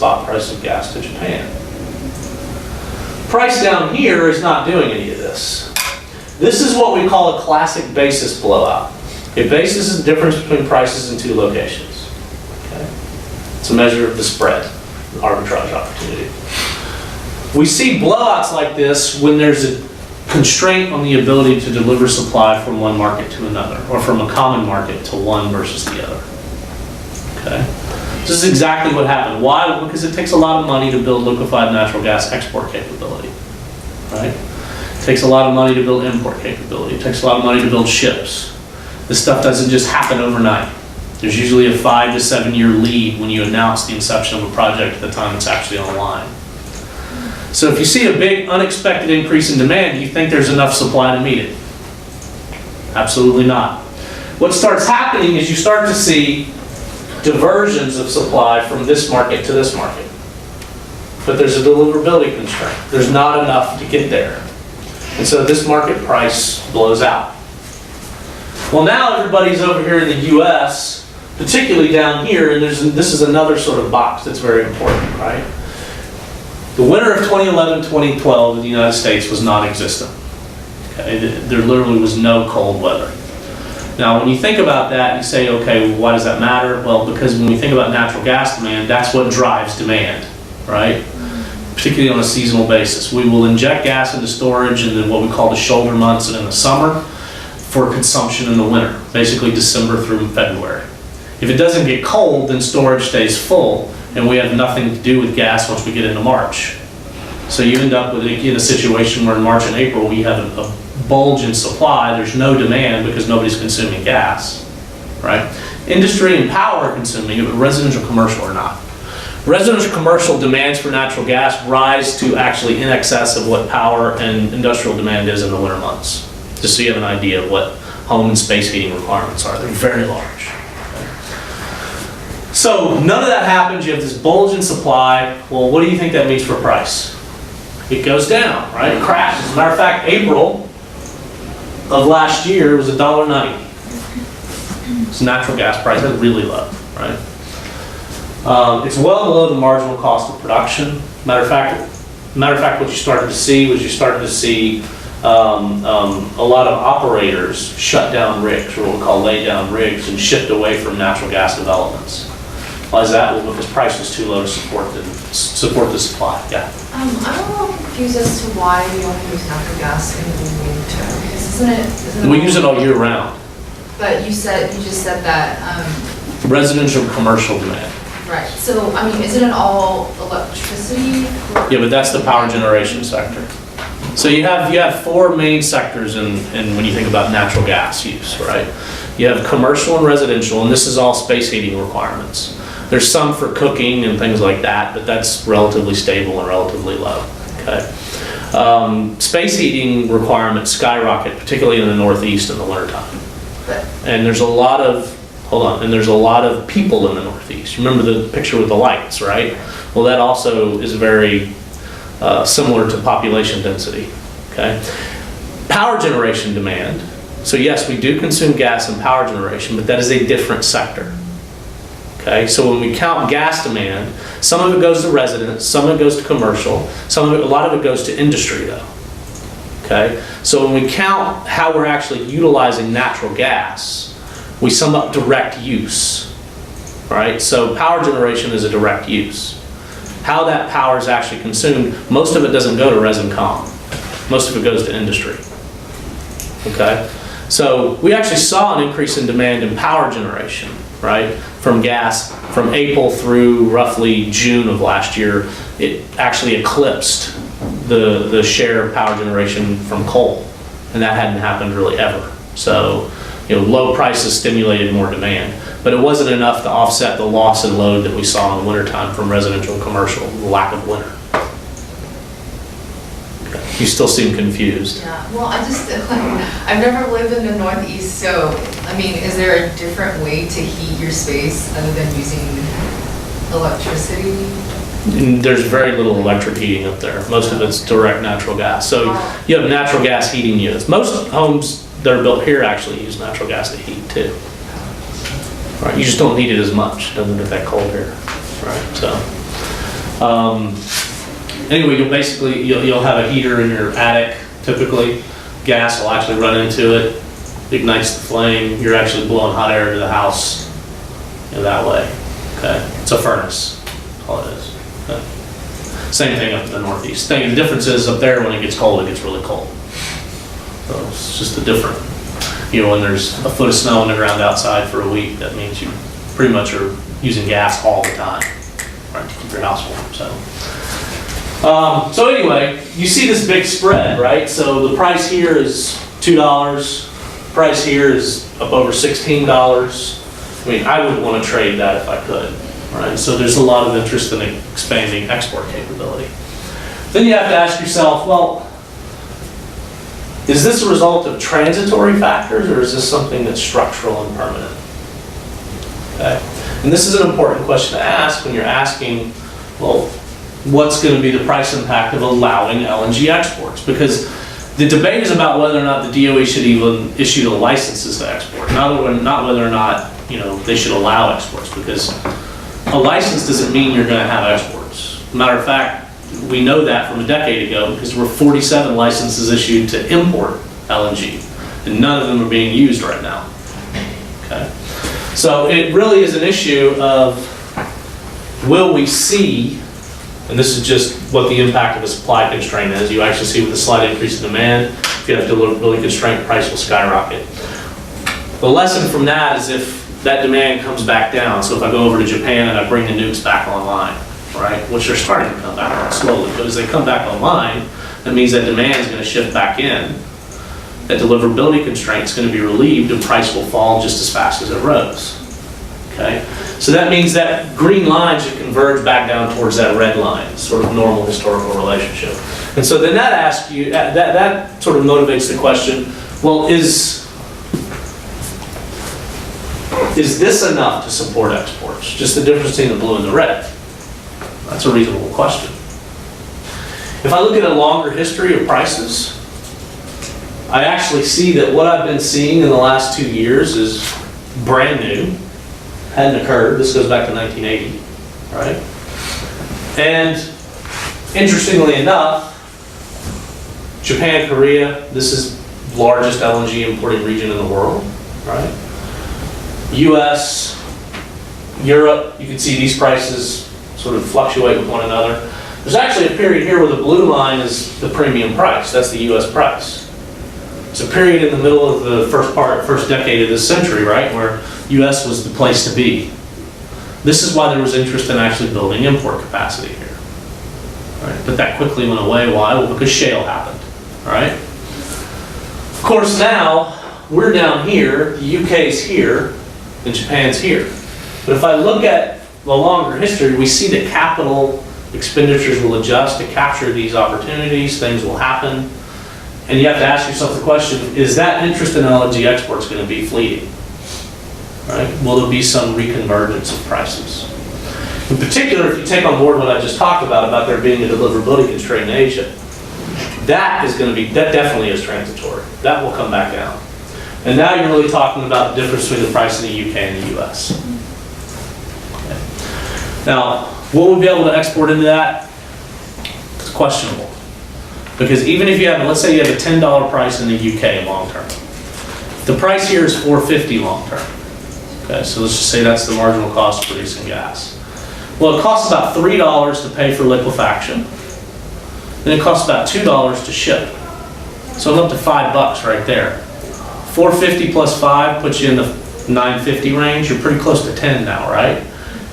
spot price of gas to Japan. Price down here is not doing any of this. This is what we call a classic basis blowout. A basis is the difference between prices in two locations. Okay? It's a measure of the spread, arbitrage opportunity. We see blowouts like this when there's a constraint on the ability to deliver supply from one market to another, or from a common market to one versus the other. Okay? This is exactly what happened. Why? Because it takes a lot of money to build liquefied natural gas export capability, right? It takes a lot of money to build import capability. It takes a lot of money to build ships. This stuff doesn't just happen overnight. There's usually a 5 to 7 year lead when you announce the inception of a project at the time it's actually online. So if you see a big unexpected increase in demand, do you think there's enough supply to meet it? Absolutely not. What starts happening is you start to see diversions of supply from this market to this market. But there's a deliverability constraint. There's not enough to get there. And so this market price blows out. Well, now everybody's over here in the US, particularly down here, and this is another sort of box that's very important, right? The winter of 2011-2012 in the United States was non-existent. Okay? There literally was no cold weather. Now, when you think about that, you say, okay, well, why does that matter? Well, because when we think about natural gas demand, that's what drives demand, right? Particularly on a seasonal basis. We will inject gas into storage in what we call the shoulder months and in the summer for consumption in the winter, basically December through February. If it doesn't get cold, then storage stays full, and we have nothing to do with gas once we get into March. So you end up with in a situation where in March and April we have a bulge in supply, there's no demand because nobody's consuming gas, right? Industry and power are consuming it, but residential commercial are not. Residential commercial demands for natural gas rise to actually in excess of what power and industrial demand is in the winter months. Just so you have an idea of what home and space heating requirements are. They're very large. Okay. So none of that happens. You have this bulge in supply. Well, what do you think that means for price? It goes down, right? It crashes. As a matter of fact, April of last year was $1.90. It's natural gas price. That's really low, right? It's well below the marginal cost of production. Matter of fact, what you started to see a lot of operators shut down rigs, or what we call lay down rigs, and shift away from natural gas developments. Why is that? Well, because price was too low to support the supply. Yeah. I'm a little confused as to why we only use natural gas in the winter. Because isn't it We use it all year round. But you just said that. Residential commercial demand. Right. So I mean, isn't it all electricity? Yeah, but that's the power generation sector. So you have four main sectors in when you think about natural gas use, right? You have commercial and residential, and this is all space heating requirements. There's some for cooking and things like that, but that's relatively stable and relatively low. Okay. Space heating requirements skyrocket, particularly in the Northeast in the wintertime. And there's a lot of people in the Northeast. Remember the picture with the lights, right? Well, that also is very similar to population density. Okay. Power generation demand. So yes, we do consume gas and power generation, but that is a different sector. Okay, so when we count gas demand, some of it goes to residents, some of it goes to commercial, a lot of it goes to industry though. Okay, so when we count how we're actually utilizing natural gas, we sum up direct use, right? So power generation is a direct use. How that power is actually consumed, most of it doesn't go to res and com. Most of it goes to industry. Okay, so we actually saw an increase in demand in power generation, right? From gas, from April through roughly June of last year, it actually eclipsed the share of power generation from coal, and that hadn't happened really ever. So, low prices stimulated more demand, but it wasn't enough to offset the loss in load that we saw in the wintertime from residential and commercial, the lack of winter. You still seem confused. Yeah, well, I've never lived in the Northeast, so, I mean, is there a different way to heat your space other than using electricity? There's very little electric heating up there. Most of it's direct natural gas. So you have natural gas heating units. Most homes that are built here actually use natural gas to heat too. Right, you just don't need it as much. It doesn't get that cold here. Right, so. Anyway, you'll have a heater in your attic, typically. Gas will actually run into it, ignites the flame. You're actually blowing hot air into the house that way. Okay, it's a furnace, that's all it is. Okay. Same thing up in the Northeast. The difference is up there when it gets cold, it gets really cold. So it's just a different, when there's a foot of snow on the ground outside for a week, that means you pretty much are using gas all the time, right, to keep your house warm. So anyway, you see this big spread, right? So the price here is $2. Price here is up over $16. I mean, I would want to trade that if I could, right? So there's a lot of interest in expanding export capability. Then you have to ask yourself, well, is this a result of transitory factors, or is this something that's structural and permanent? Okay. And this is an important question to ask when you're asking, well, what's going to be the price impact of allowing LNG exports? Because the debate is about whether or not the DOE should even issue the licenses to export, not whether or not they should allow exports, because a license doesn't mean you're going to have exports. Matter of fact, we know that from a decade ago because there were 47 licenses issued to import LNG, and none of them are being used right now. Okay, so it really is an issue of will we see, and this is just what the impact of a supply constraint is. You actually see with a slight increase in demand, if you have to really constrain, the price will skyrocket. The lesson from that is if that demand comes back down, so if I go over to Japan and I bring the nukes back online, right, which are starting to come back on slowly, but as they come back online, that means that demand is going to shift back in, that deliverability constraint is going to be relieved, and price will fall just as fast as it rose. Okay, so that means that green line should converge back down towards that red line, sort of normal historical relationship. And so then that asks you, that sort of motivates the question, well, is this enough to support exports? Just the difference between the blue and the red. That's a reasonable question. If I look at a longer history of prices, I actually see that what I've been seeing in the last 2 years is brand new. Hadn't occurred. This goes back to 1980, right? And interestingly enough, Japan, Korea, this is the largest LNG importing region in the world, right? US, Europe, you can see these prices sort of fluctuate with one another. There's actually a period here where the blue line is the premium price. That's the US price. It's a period in the middle of the first decade of this century, right, where US was the place to be. This is why there was interest in actually building import capacity here. Right? But that quickly went away. Why? Well, because shale happened. All right? Of course, now we're down here, the UK's here, and Japan's here. But if I look at the longer history, we see that capital expenditures will adjust to capture these opportunities, things will happen. And you have to ask yourself the question, is that interest in LNG exports going to be fleeting? Right? Will there be some reconvergence of prices? In particular, if you take on board what I just talked about there being a deliverability constraint in Asia, that definitely is transitory. That will come back down. And now you're really talking about the difference between the price in the UK and the US. Okay. Now, will we be able to export into that? It's questionable. Because even if you have, let's say you have a $10 price in the UK long term. The price here is $4.50 long term. Okay, so let's just say that's the marginal cost of producing gas. Well, it costs about $3 to pay for liquefaction. Then it costs about $2 to ship. So I'm up to $5 right there. $4.50 plus 5 puts you in the $9.50 range. You're pretty close to 10 now, right?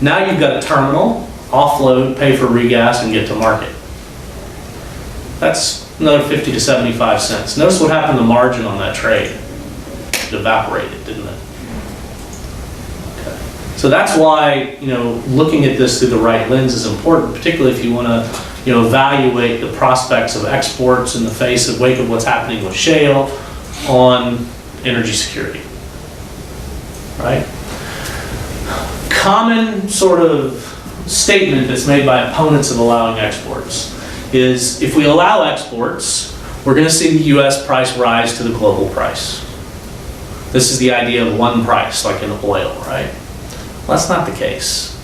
Now you've got a terminal, offload, pay for regas, and get to market. That's another 50 to 75 cents. Notice what happened to the margin on that trade. It evaporated, didn't it? Okay. So that's why, looking at this through the right lens is important, particularly if you want to, evaluate the prospects of exports in the wake of what's happening with shale on energy security. Right? Common sort of statement that's made by opponents of allowing exports is if we allow exports, we're going to see the US price rise to the global price. This is the idea of one price, like in oil, right? Well, that's not the case,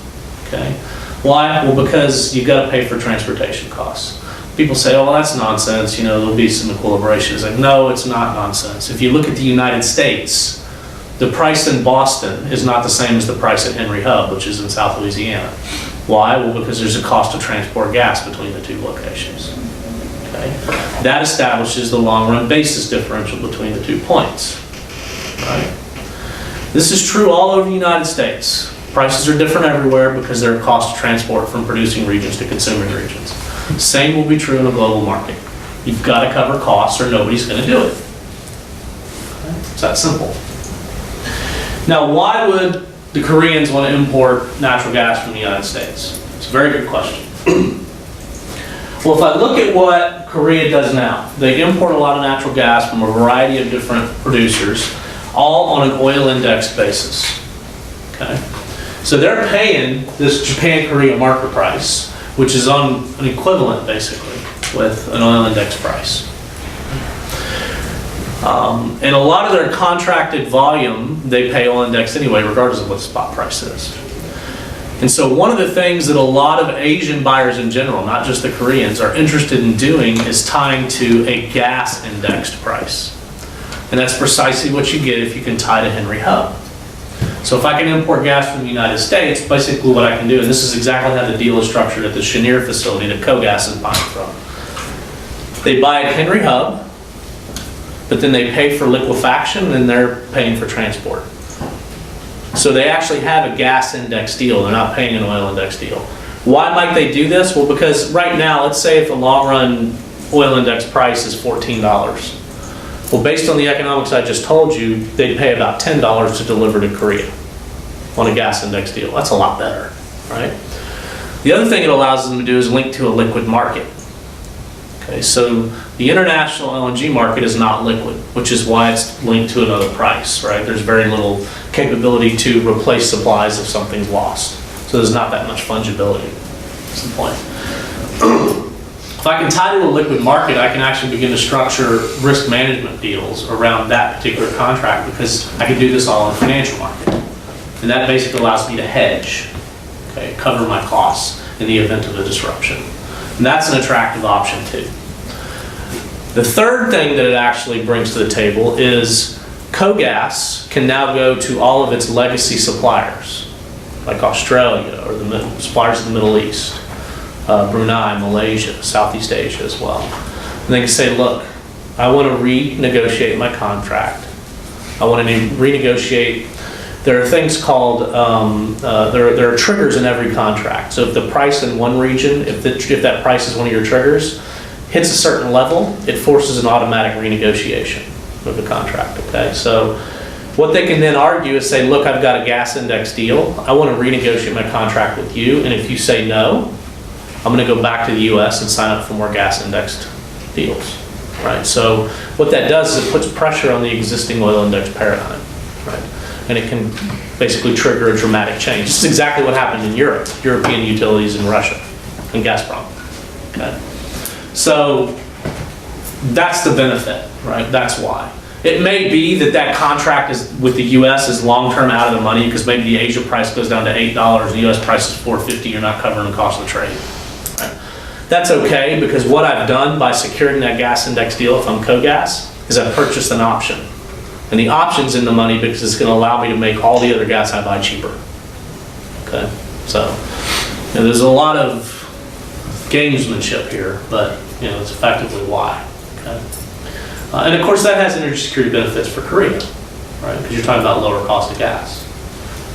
okay? Why? Well, because you've got to pay for transportation costs. People say, oh, well, that's nonsense, you know, there'll be some equilibration. It's like, no, it's not nonsense. If you look at the United States, the price in Boston is not the same as the price at Henry Hub, which is in South Louisiana. Why? Well, because there's a cost to transport gas between the two locations. Okay? That establishes the long-run basis differential between the 2 points. Right? This is true all over the United States. Prices are different everywhere because there are costs to transport from producing regions to consuming regions. Same will be true in a global market. You've got to cover costs or nobody's going to do it. Okay? It's that simple. Now, why would the Koreans want to import natural gas from the United States? It's a very good question. Well, if I look at what Korea does now, they import a lot of natural gas from a variety of different producers, all on an oil index basis. Okay? So they're paying this Japan-Korea market price, which is on an equivalent, basically, with an oil index price. And a lot of their contracted volume, they pay oil index anyway, regardless of what the spot price is. And so one of the things that a lot of Asian buyers in general, not just the Koreans, are interested in doing is tying to a gas indexed price. And that's precisely what you get if you can tie to Henry Hub. So if I can import gas from the United States, basically what I can do, and this is exactly how the deal is structured at the Cheniere facility that KOGAS is buying from. They buy at Henry Hub, but then they pay for liquefaction and they're paying for transport. So they actually have a gas index deal. They're not paying an oil index deal. Why might they do this? Well, because right now, let's say if the long run oil index price is $14. Well, based on the economics I just told you, they'd pay about $10 to deliver to Korea on a gas index deal. That's a lot better, right? The other thing it allows them to do is link to a liquid market. Okay, so the international LNG market is not liquid, which is why it's linked to another price, right? There's very little capability to replace supplies if something's lost. So there's not that much fungibility. That's the point. If I can tie to a liquid market, I can actually begin to structure risk management deals around that particular contract because I can do this all in the financial market. And that basically allows me to hedge, okay, cover my costs in the event of a disruption. And that's an attractive option too. The third thing that it actually brings to the table is KOGAS can now go to all of its legacy suppliers, like Australia or the suppliers in the Middle East, Brunei, Malaysia, Southeast Asia as well. And they can say, look, I want to renegotiate my contract. I want to renegotiate. There are things called, there are triggers in every contract. So if the price in one region, if that price is one of your triggers, hits a certain level, it forces an automatic renegotiation of the contract, okay? So what they can then argue is say, look, I've got a gas index deal. I want to renegotiate my contract with you. And if you say no, I'm going to go back to the US and sign up for more gas indexed deals, right? So what that does is it puts pressure on the existing oil index paradigm, right? And it can basically trigger a dramatic change. This is exactly what happened in Europe, European utilities in Russia and Gazprom, okay? So that's the benefit, right? That's why. It may be that that contract is with the US is long-term out of the money because maybe the Asia price goes down to $8, the US price is $4.50, you're not covering the cost of the trade. Right? That's okay because what I've done by securing that gas index deal if I'm KOGAS is I've purchased an option. And the option's in the money because it's going to allow me to make all the other gas I buy cheaper. Okay, so there's a lot of gamesmanship here, but it's effectively why. Okay, and of course that has energy security benefits for Korea, right? Because you're talking about lower cost of gas.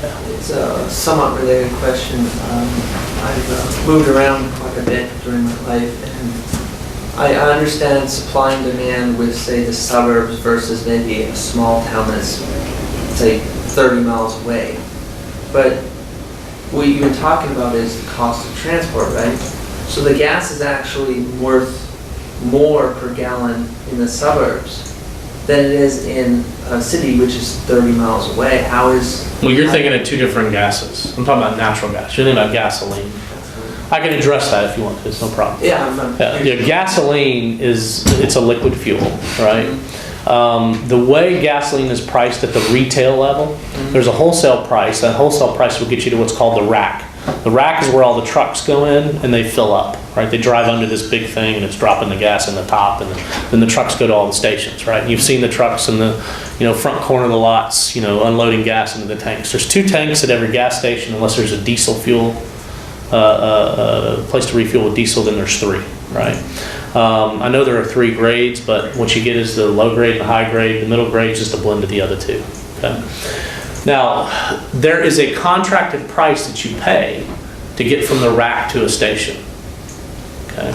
Yeah. It's a somewhat related question. I've moved around quite a bit during my life, and I understand supply and demand with, say, the suburbs versus maybe a small town that's, say, 30 miles away. But what you've been talking about is the cost of transport, right? So the gas is actually worth more per gallon in the suburbs than it is in a city which is 30 miles away. How is... Well, you're thinking of two different gases. I'm talking about natural gas. You're thinking about gasoline. I can address that if you want to, it's no problem. Yeah, gasoline it's a liquid fuel, right? The way gasoline is priced at the retail level, there's a wholesale price. That wholesale price will get you to what's called the rack. The rack is where all the trucks go in and they fill up, right? They drive under this big thing and it's dropping the gas in the top, and then the trucks go to all the stations, right? And you've seen the trucks in the, front corner of the lots, unloading gas into the tanks. There's 2 tanks at every gas station, unless there's a diesel fuel, place to refuel with diesel, then there's 3, right? I know there are 3 grades, but what you get is the low grade and the high grade. The middle grade is just a blend of the other 2, okay? Now, there is a contracted price that you pay to get from the rack to a station. Okay.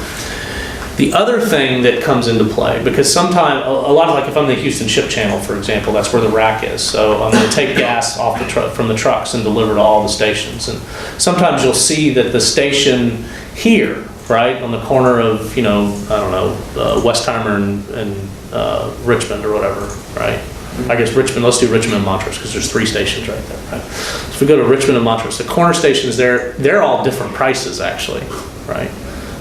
The other thing that comes into play, because sometimes, a lot of, like if I'm the Houston Ship Channel, for example, that's where the rack is. So I'm going to take gas off the truck from the trucks and deliver to all the stations. And sometimes you'll see that the station here, right, on the corner of, Westheimer and Richmond or whatever, right? I guess Richmond, let's do Richmond and Montrose, because there's 3 stations right there, right? So if we go to Richmond and Montrose, the corner stations there, they're all different prices actually, right?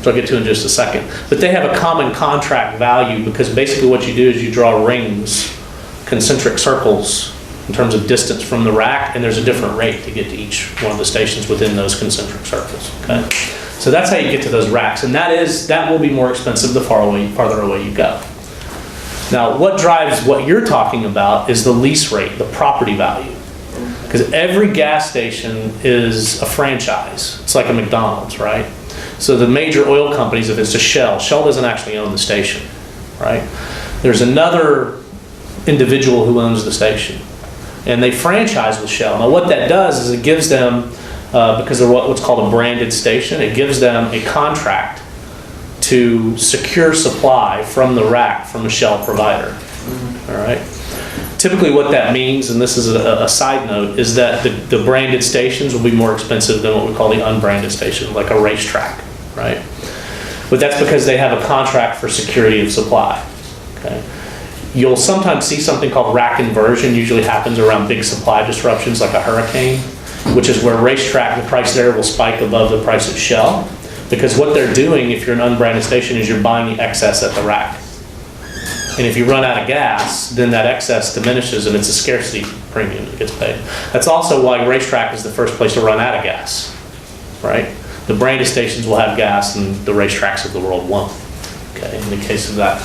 So I'll get to in just a second. But they have a common contract value, because basically what you do is you draw rings, concentric circles, in terms of distance from the rack, and there's a different rate to get to each one of the stations within those concentric circles, okay? So that's how you get to those racks, and that will be more expensive the farther away you go. Now, what drives what you're talking about is the lease rate, the property value. Because every gas station is a franchise. It's like a McDonald's, right? So the major oil companies, if it's a Shell doesn't actually own the station, right? There's another individual who owns the station, and they franchise with Shell. Now, what that does is it gives them, because they're what's called a branded station, it gives them a contract to secure supply from the rack from a Shell provider. All right. Typically what that means, and this is a side note, is that the branded stations will be more expensive than what we call the unbranded station, like a racetrack, right? But that's because they have a contract for security of supply, okay? You'll sometimes see something called rack inversion, usually happens around big supply disruptions like a hurricane, which is where racetrack, the price there will spike above the price of Shell. Because what they're doing, if you're an unbranded station, is you're buying the excess at the rack. And if you run out of gas, then that excess diminishes and it's a scarcity premium that gets paid. That's also why racetrack is the first place to run out of gas, right? The branded stations will have gas and the racetracks of the world won't, okay, in the case of that.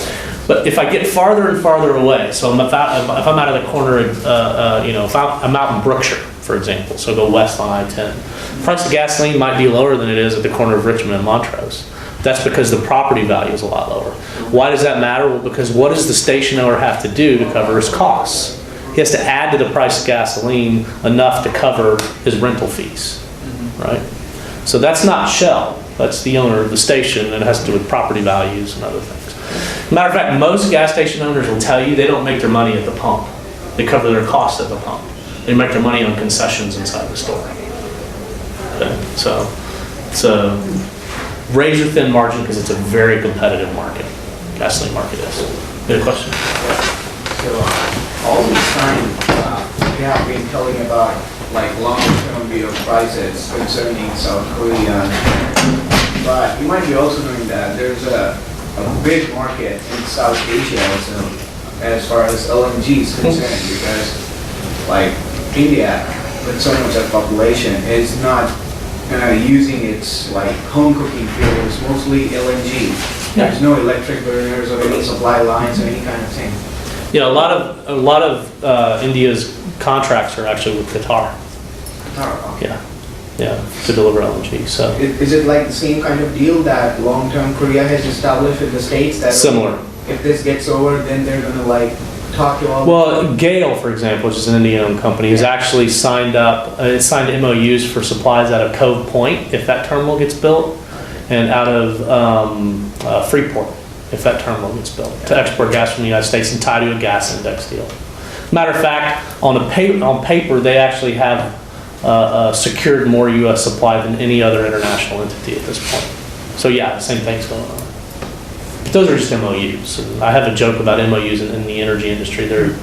But if I get farther and farther away, so if I'm out of the corner, if I'm out in Brookshire, for example, so go west on I-10, the price of gasoline might be lower than it is at the corner of Richmond and Montrose. That's because the property value is a lot lower. Why does that matter? Well, because what does the station owner have to do to cover his costs? He has to add to the price of gasoline enough to cover his rental fees, right? So that's not Shell. That's the owner of the station, and it has to do with property values and other things. Matter of fact, most gas station owners will tell you they don't make their money at the pump. They cover their costs at the pump. They make their money on concessions inside the store. Okay? So it's a razor thin margin because it's a very competitive market. Gasoline market is. You had a question? So all this time we have been talking about like long-term view of prices concerning South Korea, but you might be also knowing that there's a big market in South Asia also as far as LNG is concerned, because like India, with so much of population, is not using its like home cooking fuel. It's mostly LNG. There's no electric burners or any supply lines or any kind of thing. Yeah, a lot of India's contracts are actually with Qatar. Qatar. Yeah, to deliver LNG. So Is it like the same kind of deal that long-term Korea has established with the States? That similar. if this gets over, then they're gonna like talk to all. Well, Gale, for example, which is an Indian-owned company, has actually signed MOUs for supplies out of Cove Point, if that terminal gets built, and out of Freeport, if that terminal gets built, to export gas from the United States and tie to a gas index deal. Matter of fact, on paper, they actually have secured more U.S. supply than any other international entity at this point. So yeah, the same thing's going on. But those are just MOUs. And I have a joke about MOUs in the energy industry. They're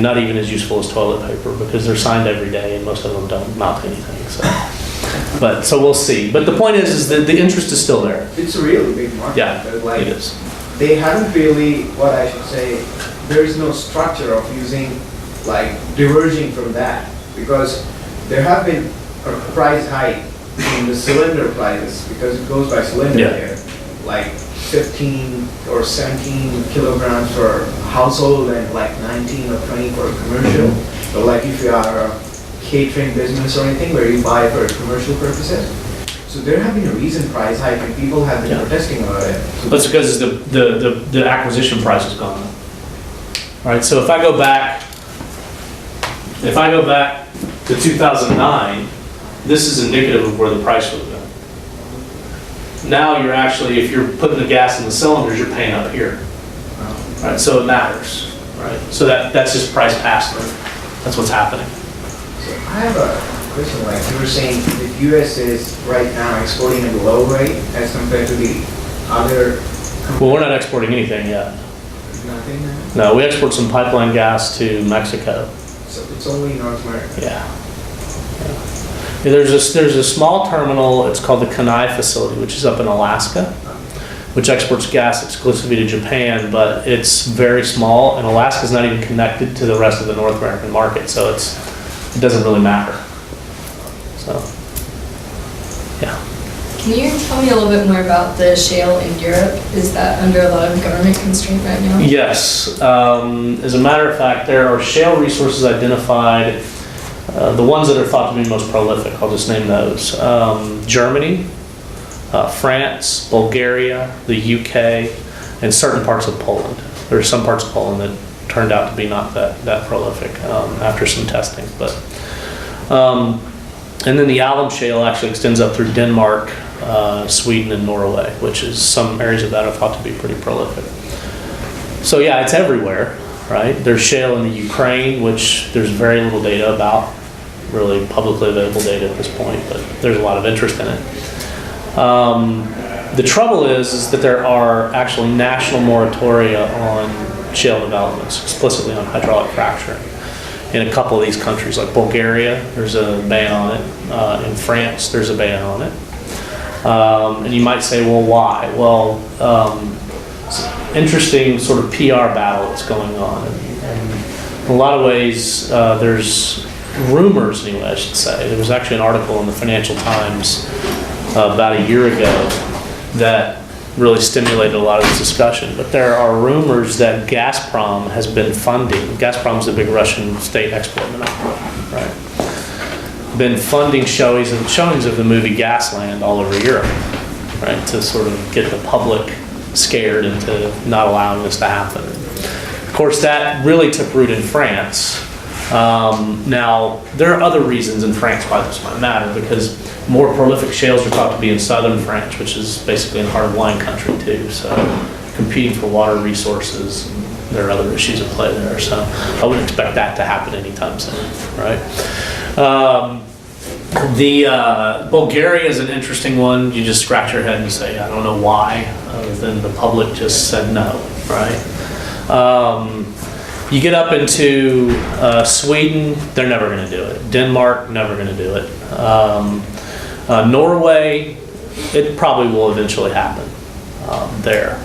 not even as useful as toilet paper because they're signed every day and most of them don't amount to anything. So we'll see. But the point is that the interest is still there. It's a really big market. Yeah, but like, it is. They haven't really, what I should say, there is no structure of using, like, diverging from that, because there have been a price hike in the cylinder prices, because it goes by cylinder Yeah. here, like 15 or 17 kilograms for household and like 19 or 20 for commercial. So like if you are a catering business or anything where you buy for commercial purposes. So there have been a recent price hike and people have been Yeah. protesting about it. So That's because the acquisition price has gone up. All right, so if I go back to 2009, this is indicative of where the price would have been. Now you're actually, if you're putting the gas in the cylinders, you're paying up here. Right, so it matters, right? So that's just price pass-through. That's what's happening. So I have a question, like you were saying, the US is right now exporting at a low rate as compared to the other. Well, we're not exporting anything yet. Nothing now? No, we export some pipeline gas to Mexico. So it's only North America. Yeah. Yeah, there's a small terminal, it's called the Kenai facility, which is up in Alaska, which exports gas exclusively to Japan, but it's very small, and Alaska's not even connected to the rest of the North American market, so it doesn't really matter. So, yeah. Can you tell me a little bit more about the shale in Europe? Is that under a lot of government constraint right now? Yes. As a matter of fact, there are shale resources identified, the ones that are thought to be most prolific, I'll just name those. Germany, France, Bulgaria, the UK, and certain parts of Poland. There are some parts of Poland that turned out to be not that prolific after some testing. But and then the Alum Shale actually extends up through Denmark, Sweden, and Norway, which is some areas of that are thought to be pretty prolific. So yeah, it's everywhere, right? There's shale in the Ukraine, which there's very little data about, really publicly available data at this point, but there's a lot of interest in it. The trouble is that there are actually national moratoria on shale developments, explicitly on hydraulic fracturing. In a couple of these countries, like Bulgaria, there's a ban on it. In France, there's a ban on it. And you might say, well, why? Well, it's an interesting sort of PR battle that's going on. And in a lot of ways, there's rumors, anyway, I should say. There was actually an article in the Financial Times about a year ago that really stimulated a lot of this discussion. But there are rumors that Gazprom has been funding, Gazprom's the big Russian state export monopoly, right? Been funding showings of the movie Gasland all over Europe, right? To sort of get the public scared into not allowing this to happen. Of course, that really took root in France. Now, there are other reasons in France why this might matter, because more prolific shales are thought to be in southern France, which is basically in the heart of wine country too. So competing for water resources, and there are other issues at play there. So I wouldn't expect that to happen anytime soon, right? Bulgaria is an interesting one. You just scratch your head and say, I don't know why, other than the public just said no, right? You get up into Sweden, they're never going to do it. Denmark, never going to do it. Norway, it probably will eventually happen there.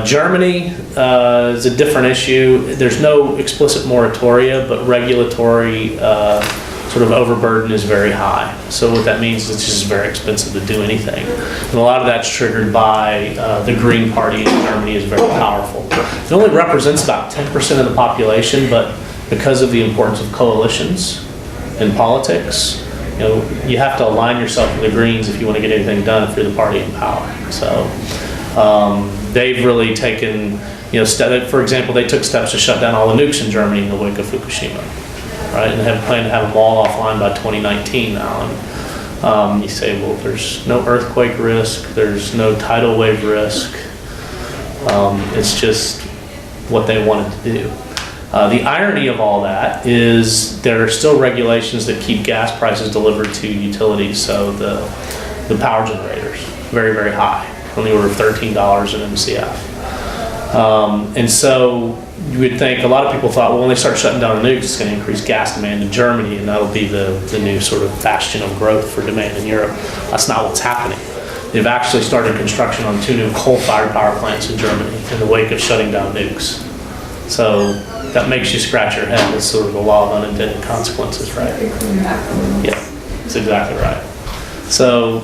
Germany is a different issue. There's no explicit moratoria, but regulatory sort of overburden is very high. So what that means is it's just very expensive to do anything. And a lot of that's triggered by the Green Party in Germany is very powerful. It only represents about 10% of the population, but because of the importance of coalitions in politics, you know, you have to align yourself with the Greens if you want to get anything done if you're the party in power. So they've really taken, you know, for example, they took steps to shut down all the nukes in Germany in the wake of Fukushima. Right, and they have planned to have them all offline by 2019 now. And you say, well, there's no earthquake risk, there's no tidal wave risk. It's just what they wanted to do. The irony of all that is there are still regulations that keep gas prices delivered to utilities, so the power generators, very, very high, on the order of $13 an MCF. And so you would think, a lot of people thought, well, when they start shutting down the nukes, it's going to increase gas demand in Germany, and that'll be the new sort of bastion of growth for demand in Europe. That's not what's happening. They've actually started construction on 2 new coal-fired power plants in Germany in the wake of shutting down nukes. So that makes you scratch your head. It's sort of the law of unintended consequences, right? Yeah, that's exactly right. So,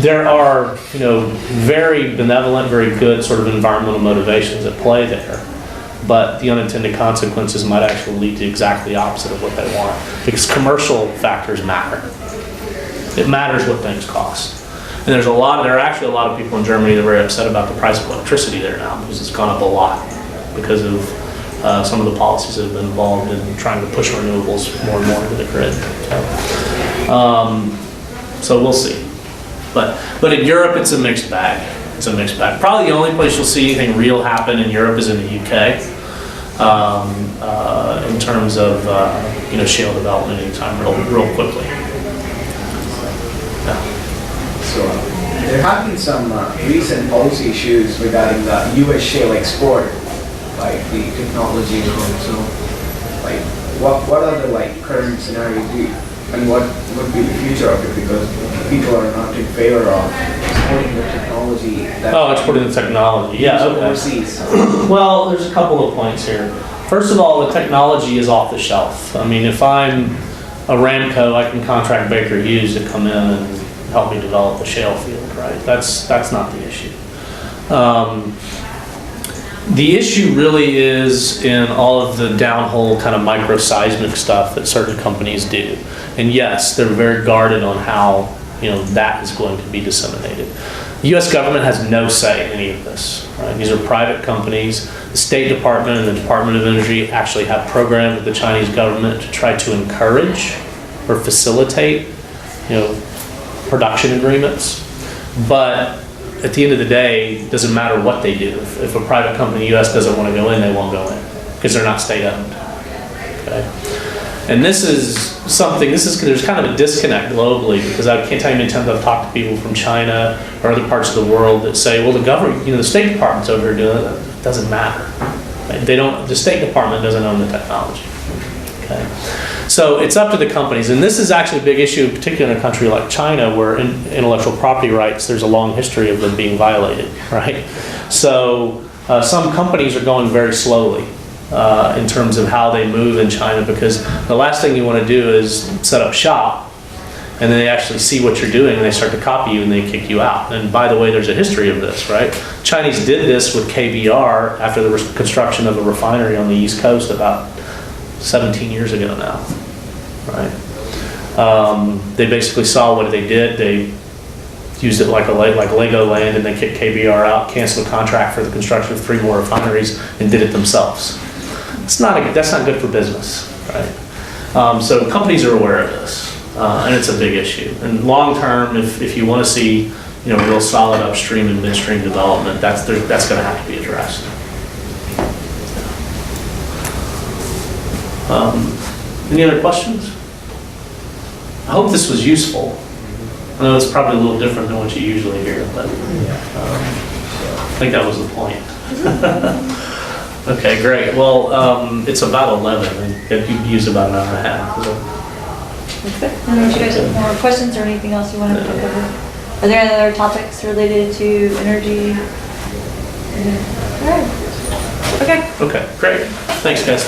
there are, very benevolent, very good sort of environmental motivations at play there. But the unintended consequences might actually lead to exactly the opposite of what they want. Because commercial factors matter. It matters what things cost. And there are actually a lot of people in Germany that are very upset about the price of electricity there now because it's gone up a lot because of some of the policies that have been involved in trying to push renewables more and more into the grid. So we'll see. But in Europe, it's a mixed bag. It's a mixed bag. Probably the only place you'll see anything real happen in Europe is in the UK, in terms of shale development anytime real quickly. Yeah. So there have been some recent policy issues regarding the U.S. shale export, like the technology and all. So, like, what are the current scenarios, and what would be the future of it? Because people are not in favor of exporting the technology. Exporting the technology. Yeah. Okay. Overseas. Well, there's a couple of points here. First of all, the technology is off the shelf. I mean, if I'm Aramco, I can contract Baker Hughes to come in and help me develop the shale field, right? That's not the issue. The issue really is in all of the downhole kind of microseismic stuff that certain companies do. And yes, they're very guarded on how that is going to be disseminated. The U.S. government has no say in any of this, right? These are private companies. The State Department and the Department of Energy actually have programs with the Chinese government to try to encourage or facilitate, production agreements. But at the end of the day, it doesn't matter what they do. If a private company in the U.S. doesn't want to go in, they won't go in because they're not state-owned. Okay? And there's kind of a disconnect globally because I can't tell you how many times I've talked to people from China or other parts of the world that say, well, the government, the State Department's over here doing it. It doesn't matter. Right? The State Department doesn't own the technology. Okay? So it's up to the companies. And this is actually a big issue, particularly in a country like China where intellectual property rights, there's a long history of them being violated, right? So some companies are going very slowly in terms of how they move in China because the last thing you want to do is set up shop and then they actually see what you're doing and they start to copy you and they kick you out. And by the way, there's a history of this, right? Chinese did this with KBR after the construction of a refinery on the East Coast about 17 years ago now, right? They basically saw what they did. They used it like Lego land, and they kicked KBR out, canceled a contract for the construction of 3 more refineries, and did it themselves. That's not good for business, right? So companies are aware of this, and it's a big issue. And long term, if you want to see real solid upstream and midstream development, that's going to have to be addressed. Any other questions? I hope this was useful. I know it's probably a little different than what you usually hear, but I think that was the point. Okay, great. Well, it's about 11, and you've used about an hour and a half. That's good. I don't know if you guys have more questions or anything else you want to cover. Are there any other topics related to energy? All right. Okay. Okay, great. Thanks, guys.